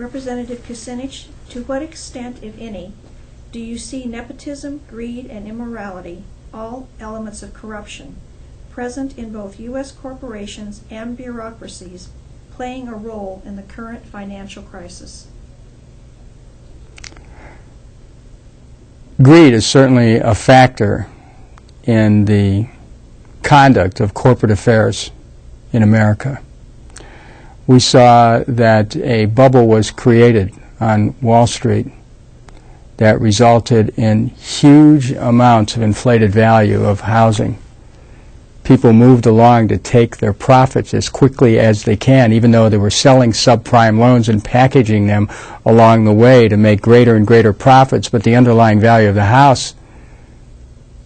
Representative Kucinich, to what extent, if any, do you see nepotism, greed, and immorality, all elements of corruption, present in both U.S. corporations and bureaucracies, playing a role in the current financial crisis? Greed is certainly a factor in the conduct of corporate affairs in America. We saw that a bubble was created on Wall Street that resulted in huge amounts of inflated value of housing. People moved along to take their profits as quickly as they can, even though they were selling subprime loans and packaging them along the way to make greater and greater profits, but the underlying value of the house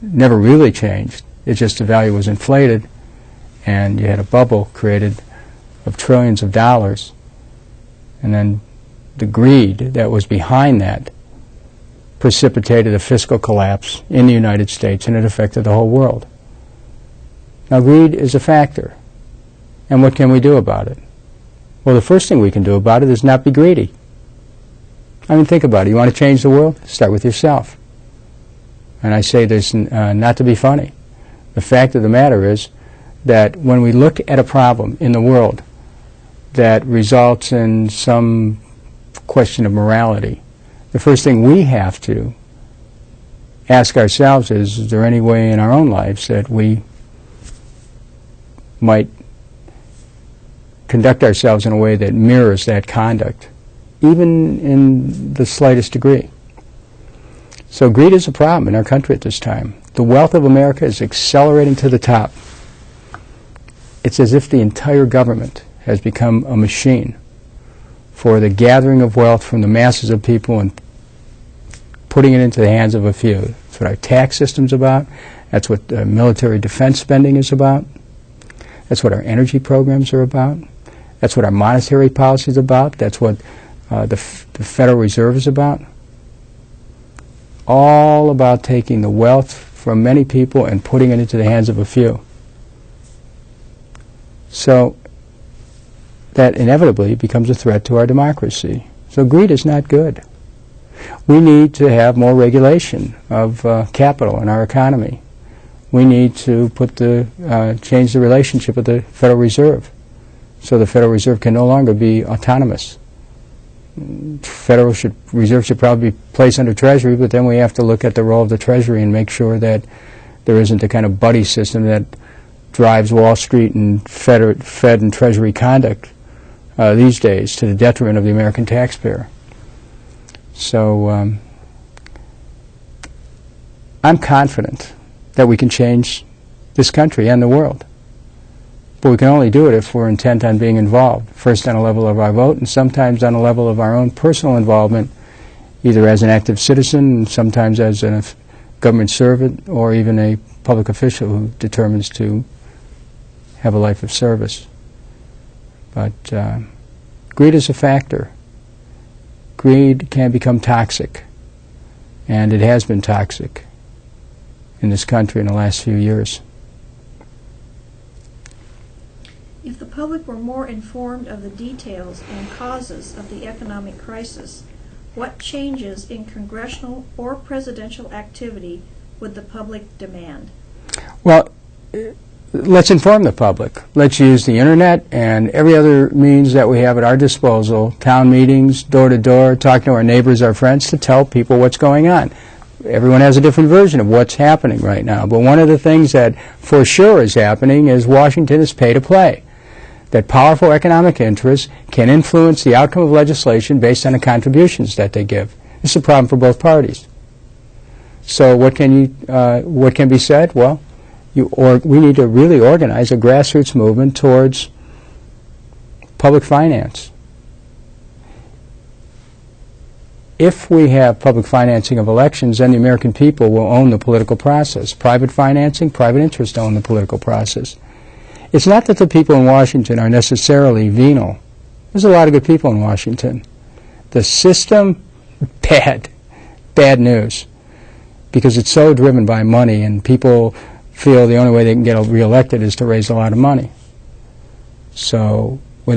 never really changed. It's just the value was inflated, and you had a bubble created of trillions of dollars, and then the greed that was behind that precipitated a fiscal collapse in the United States, and it affected the whole world. Now, greed is a factor, and what can we do about it? Well, the first thing we can do about it is not be greedy. I mean, think about it. You want to change the world? Start with yourself. And I say this not to be funny. The fact of the matter is that when we look at a problem in the world that results in some question of morality, the first thing we have to ask ourselves is there any way in our own lives that we might conduct ourselves in a way that mirrors that conduct, even in the slightest degree. So greed is a problem in our country at this time. The wealth of America is accelerating to the top. It's as if the entire government has become a machine for the gathering of wealth from the masses of people and putting it into the hands of a few. That's what our tax system's about. That's what military defense spending is about. That's what our energy programs are about. That's what our monetary policy is about. That's what the Federal Reserve is about. All about taking the wealth from many people and putting it into the hands of a few. So that inevitably becomes a threat to our democracy. So greed is not good. We need to have more regulation of capital in our economy. We need to change the relationship with the Federal Reserve so the Federal Reserve can no longer be autonomous. Federal Reserve should probably be placed under Treasury, but then we have to look at the role of the Treasury and make sure that there isn't the kind of buddy system that drives Wall Street and Fed and Treasury conduct these days to the detriment of the American taxpayer. So I'm confident that we can change this country and the world. But we can only do it if we're intent on being involved, first on a level of our vote and sometimes on a level of our own personal involvement, either as an active citizen, sometimes as a government servant, or even a public official who determines to have a life of service. But greed is a factor. Greed can become toxic, and it has been toxic in this country in the last few years. If the public were more informed of the details and causes of the economic crisis, what changes in congressional or presidential activity would the public demand? Well, let's inform the public. Let's use the internet and every other means that we have at our disposal, town meetings, door to door, talking to our neighbors, our friends, to tell people what's going on. Everyone has a different version of what's happening right now. But one of the things that for sure is happening is Washington is pay to play. That powerful economic interests can influence the outcome of legislation based on the contributions that they give. This is a problem for both parties. So what can be said? Well, we need to really organize a grassroots movement towards public finance. If we have public financing of elections, then the American people will own the political process. Private financing, private interests own the political process. It's not that the people in Washington are necessarily venal. There's a lot of good people in Washington. The system, bad news, because it's so driven by money, and people feel the only way they can get reelected is to raise a lot of money. So